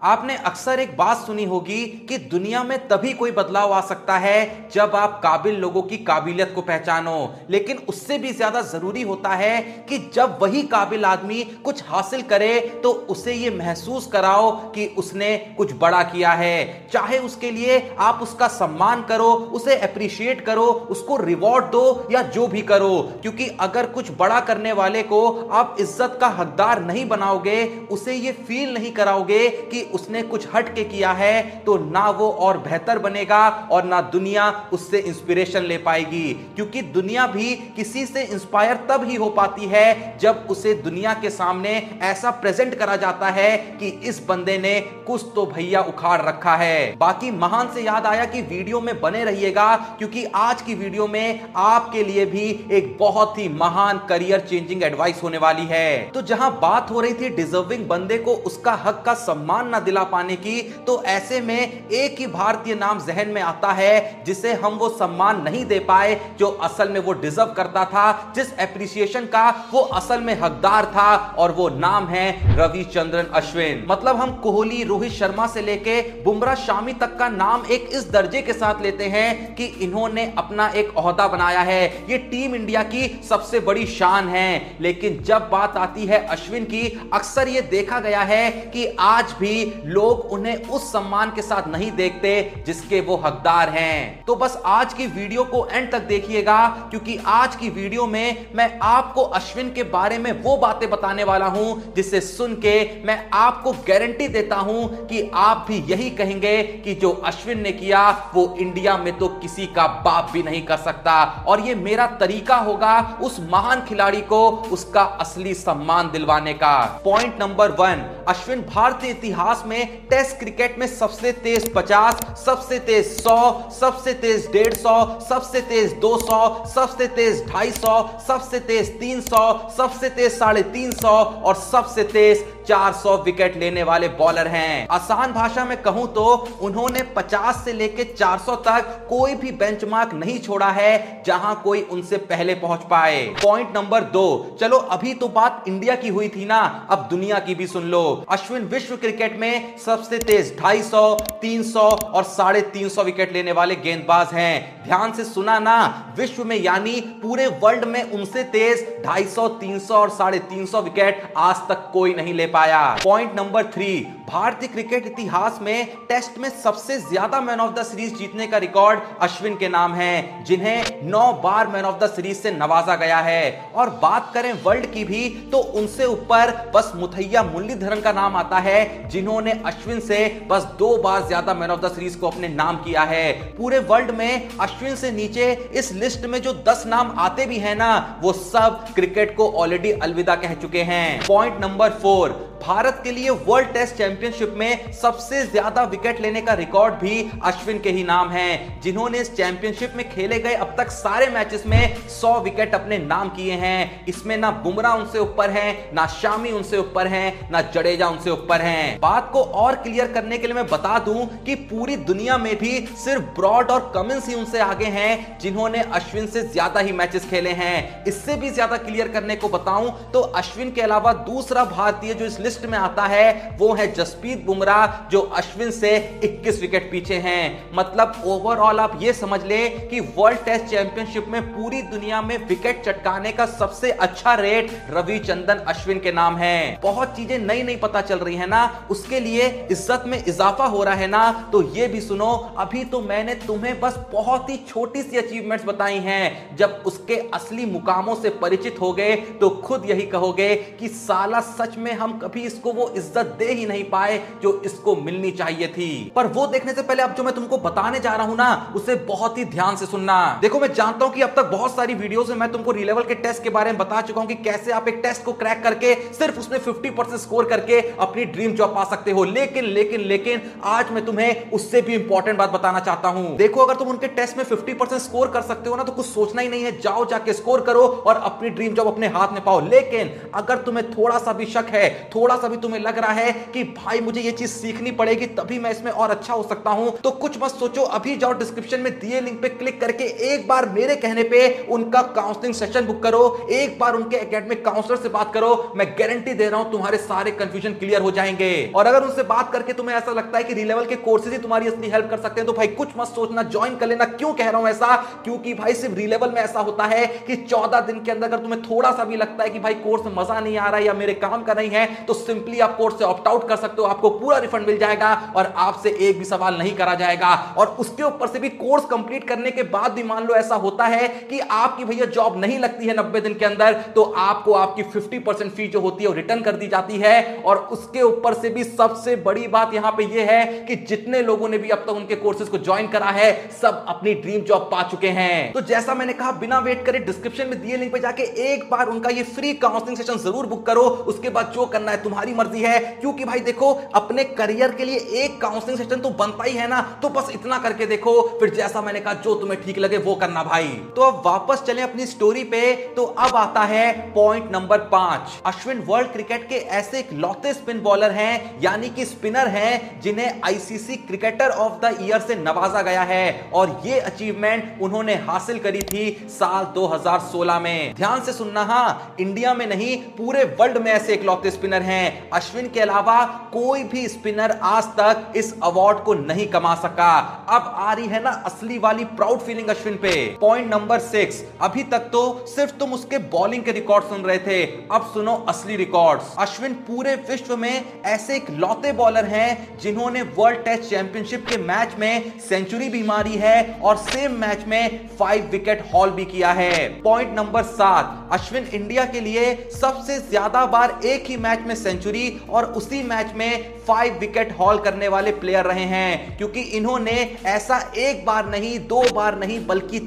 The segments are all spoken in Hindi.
आपने अक्सर एक बात सुनी होगी कि दुनिया में तभी कोई बदलाव आ सकता है जब आप काबिल लोगों की काबिलियत को पहचानो, लेकिन उससे भी ज्यादा जरूरी होता है कि जब वही काबिल आदमी कुछ हासिल करे तो उसे ये महसूस कराओ कि उसने कुछ बड़ा किया है। चाहे उसके लिए आप उसका सम्मान करो, उसे अप्रिशिएट करो, उसको रिवॉर्ड दो या जो भी करो, क्योंकि अगर कुछ बड़ा करने वाले को आप इज्जत का हकदार नहीं बनाओगे, उसे ये फील नहीं कराओगे कि उसने कुछ हट के किया है, तो ना वो और बेहतर बनेगा और ना दुनिया उससे इंस्पिरेशन ले पाएगी। क्योंकि दुनिया भी किसी से इंस्पायर तब ही हो पाती है जब उसे दुनिया के सामने ऐसा प्रेजेंट करा जाता है कि इस बंदे ने कुछ तो भैया उखाड़ रखा है। बाकी महान से याद आया कि वीडियो में बने रहिएगा, क्योंकि आज की वीडियो में आपके लिए भी एक बहुत ही महान करियर चेंजिंग एडवाइस होने वाली है। तो जहां बात हो रही थी डिजर्विंग बंदे को उसका हक का सम्मान दिला पाने की, तो ऐसे में एक ही भारतीय नाम जहन में आता है जिसे हम वो सम्मान नहीं दे पाए जो असल में वो डिजर्व करता था, जिस एप्रिसिएशन का वो असल में हकदार था, और वो नाम है रविचंद्रन अश्विन। मतलब हम कोहली, रोहित शर्मा से लेके बुमराह, शामी तक का नाम एक इस दर्जे के साथ लेते हैं कि इन्होंने अपना एक ओहदा बनाया है, ये टीम इंडिया की सबसे बड़ी शान है। लेकिन जब बात आती है अश्विन की, अक्सर ये देखा गया है कि आज भी लोग उन्हें उस सम्मान के साथ नहीं देखते जिसके वो हकदार हैं। तो बस आज की वीडियो को एंड तक देखिएगा, क्योंकि आज की वीडियो में मैं आपको अश्विन के बारे में वो बातें बताने वाला हूं जिसे सुन के मैं आपको गारंटी देता हूं कि आप भी यही कहेंगे कि जो अश्विन ने किया वो इंडिया में तो किसी का बाप भी नहीं कर सकता, और ये मेरा तरीका होगा उस महान खिलाड़ी को उसका असली सम्मान दिलवाने का। पॉइंट नंबर 1, अश्विन भारतीय इतिहास में टेस्ट क्रिकेट में सबसे तेज 50, सबसे तेज 100, सबसे तेज 150, सबसे तेज 200, सबसे तेज 250, सबसे तेज 300, सबसे तेज 350 और सबसे तेज 400 विकेट लेने वाले बॉलर हैं। आसान भाषा में कहूं तो उन्होंने 50 से लेके 400 तक कोई भी बेंचमार्क नहीं छोड़ा है जहां कोई उनसे पहले पहुंच पाए। पॉइंट नंबर 2, चलो अभी तो बात इंडिया की हुई थी ना, अब दुनिया की भी सुन लो। अश्विन विश्व क्रिकेट में सबसे तेज 250, 300 और 350 विकेट लेने वाले गेंदबाज हैं। ध्यान से सुना ना, विश्व में यानी पूरे वर्ल्ड में उनसे तेज 250, 300 और 350 विकेट आज तक कोई नहीं ले पाया। पॉइंट नंबर 3, भारतीय क्रिकेट इतिहास में टेस्ट में सबसे ज्यादा मैन ऑफ द सीरीज जीतने का रिकॉर्ड अश्विन के नाम है, जिन्हें 9 बार मैन ऑफ द सीरीज से नवाजा गया है। और बात करें वर्ल्ड की भी, तो उनसे ऊपर बस मुथैया मुरलीधरन का नाम आता है, जिन्होंने अश्विन से बस 2 बार ज्यादा मैन ऑफ द सीरीज को अपने नाम किया है। पूरे वर्ल्ड में अश्विन से नीचे इस लिस्ट में जो 10 नाम आते भी हैं ना, वो सब क्रिकेट को ऑलरेडी अलविदा कह चुके हैं। पॉइंट नंबर 4, भारत के लिए वर्ल्ड टेस्ट चैंपियनशिप में सबसे ज्यादा विकेट लेने का रिकॉर्ड भी अश्विन के ही नाम है, जिन्होंने इस चैंपियनशिप में खेले गए अब तक सारे मैचेस में 100 विकेट अपने नाम किए हैं। इसमें ना बुमराह उनसे ऊपर हैं, ना शामी उनसे ऊपर हैं, ना जडेजा उनसे ऊपर हैं। बात को और क्लियर करने के लिए मैं बता दूं कि पूरी दुनिया में भी सिर्फ ब्रॉड और कमिंस ही उनसे आगे हैं, जिन्होंने अश्विन से ज्यादा ही मैचेस खेले हैं। इससे भी ज्यादा क्लियर करने को बताऊं तो अश्विन के अलावा दूसरा भारतीय जो इस लिस्ट में आता है वो है जसप्रीत बुमराह, जो अश्विन से 21 विकेट पीछे हैं। मतलब ओवरऑल आप ये समझ लें कि वर्ल्ड टेस्ट चैंपियनशिप में पूरी दुनिया में विकेट चटकाने का सबसे अच्छा रेट रविचंद्रन अश्विन के नाम है। बहुत चीजें नई नई पता चल रही है ना, उसके लिए इज्जत में इजाफा हो रहा है ना, तो ये भी सुनो। अभी तो मैंने तुम्हें बस बहुत ही छोटी सी अचीवमेंट्स बताई हैं, जब उसके असली मुकामों से परिचित हो गए तो खुद यही कहोगे कि साला सच में हम कभी इसको वो इज्जत दे ही नहीं पाए जो इसको मिलनी चाहिए थी। पर वो देखने से पहले अब जो मैं तुमको बताने जा रहा हूं ना, उसे बहुत ही ध्यान से सुनना। देखो, मैं जानता हूं कि अब तक बहुत सारी वीडियोस में मैं तुमको री लेवल के टेस्ट के बारे में बता चुका हूं कि कैसे आप एक टेस्ट को क्रैक करके सिर्फ उसमें 50% स्कोर करके अपनी ड्रीम जॉब पा सकते हो। लेकिन लेकिन लेकिन आज मैं तुम्हें उससे भी इंपॉर्टेंट बात बताना चाहता हूं। देखो, अगर तुम उनके टेस्ट में 50% स्कोर कर सकते हो ना, तो कुछ सोचना ही नहीं है, जाओ जाके स्कोर करो और अपनी ड्रीम जॉब अपने हाथ में पाओ। लेकिन अगर तुम्हें थोड़ा सा भी शक है, थोड़ा थोड़ा सा भी तुम्हें लग रहा है कि भाई मुझे ये चीज सीखनी पड़ेगी तभी मैं इसमें और अच्छा हो सकता हूं, तो कुछ मत सोचो, अभी जाओ डिस्क्रिप्शन में दिए लिंक पे क्लिक करके एक बार मेरे कहने पे उनका काउंसलिंग सेशन बुक करो, एक बार उनके एकेडमिक काउंसलर से बात करो। मैं गारंटी दे रहा हूं तुम्हारे सारे कंफ्यूजन क्लियर हो जाएंगे। और अगर उनसे बात करके तुम्हें ऐसा लगता है कि री-लेवल के कोर्सेज ही तुम्हारी असली हेल्प कर सकते हैं, तो भाई कुछ मत सोचना, ज्वाइन कर लेना। क्यों कह रहा हूं ऐसा? क्योंकि भाई सिर्फ री-लेवल में ऐसा होता है कि 14 दिन के अंदर अगर तुम्हें थोड़ा सा भी लगता है कि भाई कोर्स में मजा नहीं आ रहा है या मेरे काम का नहीं है, तो सिंपली आप कोर्स से ऑप्ट आउट कर सकते हो, आपको पूरा रिफंड मिल जाएगा और आपसे एक भी सवाल नहीं करा जाएगा। और उसके ऊपर से भी कोर्स कंप्लीट करने के बाद भी मान लो ऐसा होता है कि आपकी भैया जॉब नहीं लगती है 90 दिन के अंदर, तो आपको आपकी 50% फी जो होती है वो रिटर्न कर दी जाती है। और उसके ऊपर से भी सबसे बड़ी बात यहां पे ये है कि जितने लोगों ने भी अब तक उनके कोर्सेज को ज्वाइन करा है, सब अपनी ड्रीम जॉब पा चुके हैं। तो जैसा मैंने कहा, बिना वेट करे डिस्क्रिप्शन में दिए लिंक पे जाके एक बार उनका ये फ्री काउंसलिंग सेशन जरूर बुक करो। उसके बाद जो करना है तुम्हारी मर्जी है, क्योंकि भाई देखो, अपने करियर के लिए एक काउंसलिंग सेशन तो बनता ही है ना, तो बस इतना करके देखो, फिर जैसा मैंने कहा जो तुम्हें ठीक लगे वो करना भाई। तो अब वापस चलें अपनी स्टोरी पे। तो अब आता है point number 5। Ashwin world cricket के ऐसे इकलौते स्पिन बॉलर हैं, यानी कि स्पिनर हैं, जिन्हें ICC cricketer of the year से नवाजा गया है। और ये अचीवमेंट उन्होंने हासिल करी थी साल 2016 में। ध्यान से सुनना, हां, इंडिया में नहीं, पूरे वर्ल्ड में ऐसे इकलौते स्पिनर हैं। अश्विन के अलावा कोई भी स्पिनर आज तक इस अवार्ड को नहीं कमा सका। अब आ रही है ना असली वाली प्राउड फीलिंग अश्विन पे। Point number 6। अभी तक तो सिर्फ तुम उसके बॉलिंग के रिकॉर्ड सुन रहे थे, अब सुनो असली रिकॉर्ड्स। अश्विन पूरे विश्व में ऐसे इकलौते बॉलर हैं जिन्होंने वर्ल्ड टेस्ट चैंपियनशिप के मैच में सेंचुरी भी मारी है और सेम मैच में 5 विकेट हॉल भी किया है। Point number 7। अश्विन इंडिया के लिए सबसे ज्यादा बार एक ही मैच में सेंचुरी और उसी मैच में 5 विकेट हॉल करने वाले प्लेयर रहे हैं, क्योंकि इन्होंने ऐसा एक बार नहीं, 2 बार नहीं, बल्कि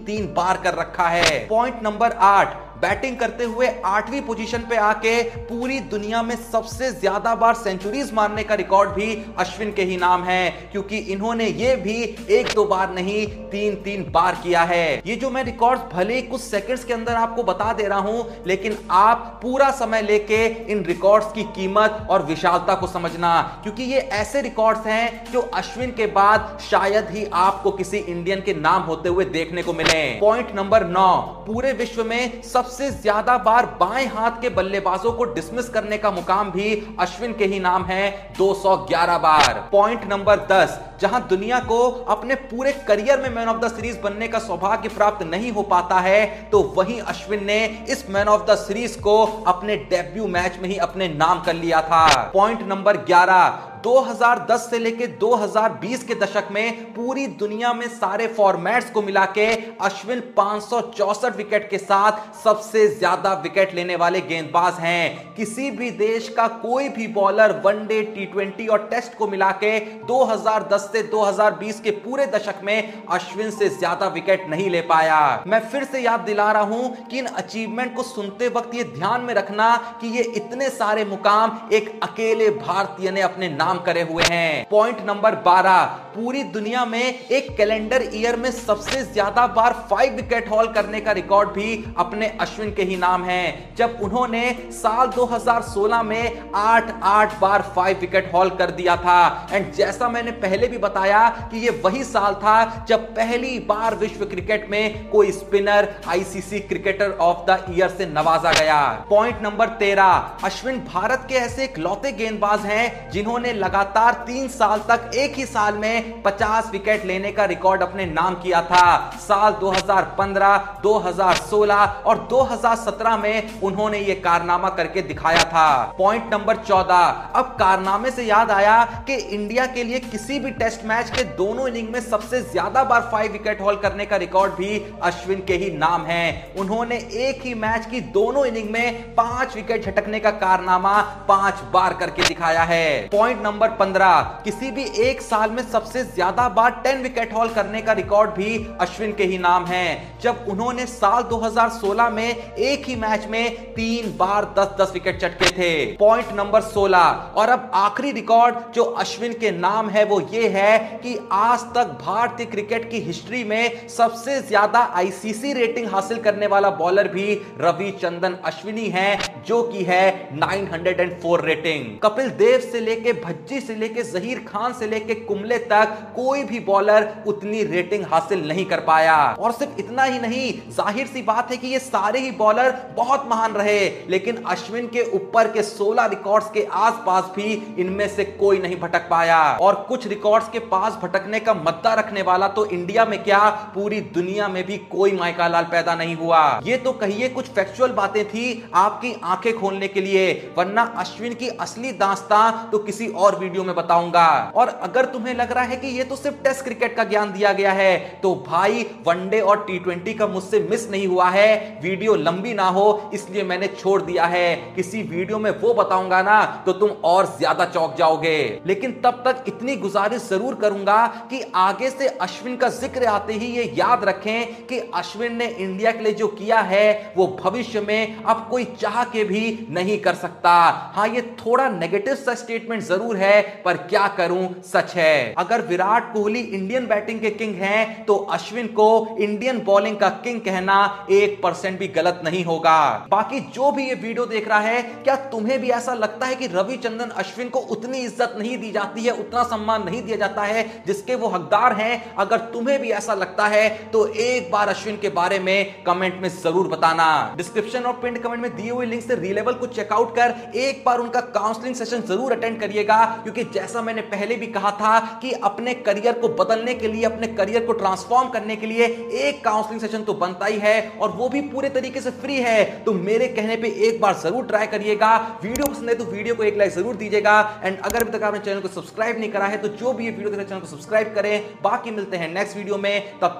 3 बार कर रखा है। Point number 8। बैटिंग करते हुए 8वीं पोजीशन पे आके पूरी दुनिया में सबसे ज्यादा बार सेंचुरीज मारने का रिकॉर्ड भी अश्विन के ही नाम है, क्योंकि इन्होंने ये भी 1-2 बार नहीं, 3 बार किया है। ये जो मैं रिकॉर्ड्स भले ही कुछ सेकंड्स के अंदर आपको बता दे रहा हूं, लेकिन आप पूरा समय लेके इन रिकॉर्ड्स की कीमत और विशालता को समझना, क्योंकि ये ऐसे रिकॉर्ड्स हैं जो अश्विन के बाद शायद ही आपको किसी इंडियन के नाम होते हुए देखने को मिले। Point number 9। पूरे विश्व में सबसे ज्यादा बार बाएं हाथ के बल्लेबाजों को डिसमिस करने का मुकाम भी अश्विन के ही नाम है, 211 बार। Point number 10। जहां दुनिया को अपने पूरे करियर में मैन ऑफ द सीरीज बनने का सौभाग्य प्राप्त नहीं हो पाता है, तो वहीं अश्विन ने इस मैन ऑफ द सीरीज को अपने डेब्यू मैच में ही अपने नाम कर लिया था। Point number 11। 2010 से लेके 2020 के दशक में पूरी दुनिया में सारे फॉर्मेट्स को मिला के अश्विन 564 विकेट के साथ सबसे ज्यादा विकेट लेने वाले गेंदबाज हैं। किसी भी देश का कोई भी बॉलर वनडे, टी20 और टेस्ट को मिला के 2010 से 2020 के पूरे दशक में अश्विन से ज्यादा विकेट नहीं ले पाया। मैं फिर से याद दिला रहा हूं कि इन अचीवमेंट को सुनते वक्त ये ध्यान में रखना कि ये इतने सारे मुकाम एक अकेले भारतीय ने अपने नाम करे हुए हैं। Point number 12। पूरी दुनिया में एक कैलेंडर ईयर में सबसे ज्यादा बार 5 विकेट हॉल करने का रिकॉर्ड भी अपने अश्विन के ही नाम है, जब उन्होंने साल 2016 में 8 बार 5 विकेट हॉल कर दिया था। एंड जैसा मैंने पहले भी बताया कि यह वही साल था जब पहली बार विश्व क्रिकेट में कोई spinner ICC cricketer of the year से नवाजा गया। Point number 13। अश्विन भारत के ऐसे इकलौते गेंदबाज हैं जिन्होंने लगातार 3 साल तक एक ही साल में 50 विकेट लेने का रिकॉर्ड अपने नाम किया था। साल 2015, 2016 और 2017 में उन्होंने यह कारनामा करके दिखाया था। Point number 14। अब कारनामे से याद आया कि इंडिया के लिए किसी भी टेस्ट मैच के दोनों इनिंग में सबसे ज्यादा बार 5 विकेट हॉल करने का रिकॉर्ड भी अश्विन के ही नाम है। उन्होंने एक ही मैच की दोनों इनिंग में 5 विकेट झटकने का कारनामा 5 बार करके दिखाया है। Point number 15। किसी भी एक साल में सबसे ज्यादा बार 10 विकेट हॉल करने का रिकॉर्ड भी अश्विन के ही नाम है, जब उन्होंने साल 2016 में एक ही मैच में 3 बार 10-10 विकेट चटके थे। Point number 16। और अब आखिरी रिकॉर्ड जो अश्विन के नाम है वो ये है कि आज तक भारतीय क्रिकेट की हिस्ट्री में सबसे ज्यादा आईसीसी रेटिंग हासिल करने वाला बॉलर भी रविचंद्रन अश्विनी है, जो की है 904 रेटिंग। कपिल देव से लेके भज्जी से लेके जहीर खान से लेके कुंबले तक कोई भी बॉलर उतनी रेटिंग हासिल नहीं कर पाया। और सिर्फ इतना ही नहीं, जाहिर सी बात है कि ये सारे ही बॉलर बहुत महान रहे, लेकिन अश्विन के ऊपर के 16 रिकॉर्ड्स के आसपास भी इनमें से कोई नहीं भटक पाया। और कुछ रिकॉर्ड्स के पास भटकने का मद्दा रखने वाला तो इंडिया में क्या पूरी दुनिया में भी कोई माइका लाल पैदा नहीं हुआ। ये तो कहिए कुछ फैक्चुअल बातें थी आपकी आंखें खोलने के लिए, वरना अश्विन की असली दास्तां तो किसी और वीडियो में बताऊंगा। और अगर तुम्हें लग रहा है कि ये तो सिर्फ टेस्ट क्रिकेट का ज्ञान दिया गया है, तो भाई वनडे और टी20 का मुझसे मिस नहीं हुआ है। वीडियो लंबी ना हो इसलिए मैंने छोड़ दिया है, किसी वीडियो में वो बताऊंगा ना तो तुम और ज्यादा चौंक जाओगे। लेकिन तब तक इतनी गुजारिश जरूर करूंगा कि आगे से अश्विन का जिक्र आते ही ये याद रखें कि अश्विन ने इंडिया के लिए जो किया है वो भविष्य में अब कोई चाह के भी नहीं कर सकता। हाँ, ये थोड़ा नेगेटिव सा स्टेटमेंट जरूर है, पर क्या करूं, सच है। अगर विराट कोहली इंडियन बैटिंग के किंग हैं, तो अश्विन को इंडियन बॉलिंग का किंग कहना 1% भी गलत नहीं होगा। बाकी जो भी ये वीडियो देख रहा है, क्या तुम्हें भी ऐसा लगता है कि रविचंद्रन अश्विन को उतनी इज्जत नहीं दी जाती है, उतना सम्मान नहीं दिया जाता है जिसके वो हकदार हैं? अगर तुम्हें भी ऐसा लगता है तो एक बार अश्विन के बारे में कमेंट में जरूर बताना। डिस्क्रिप्शन और पिन कमेंट में दिए हुए लिंक से रीलेवल को चेकआउट कर एक बार उनका काउंसलिंग सेशन जरूर अटेंड करिएगा, क्योंकि जैसा मैंने पहले भी कहा था कि अपने करियर को बदलने के लिए, अपने करियर को ट्रांसफॉर्म करने के लिए एक काउंसलिंग सेशन तो बनता ही है, और वो भी पूरे तरीके से फ्री है। तो मेरे कहने पे एक बार जरूर ट्राई करिएगा। वीडियो पसंद है तो वीडियो को एक लाइक जरूर दीजिएगा, एंड अगर अभी तक आपने चैनल को सब्सक्राइब नहीं करा है तो जो भी ये वीडियो देख रहे हैं चैनल को सब्सक्राइब करें। बाकी मिलते हैं नेक्स्ट वीडियो में, तब तक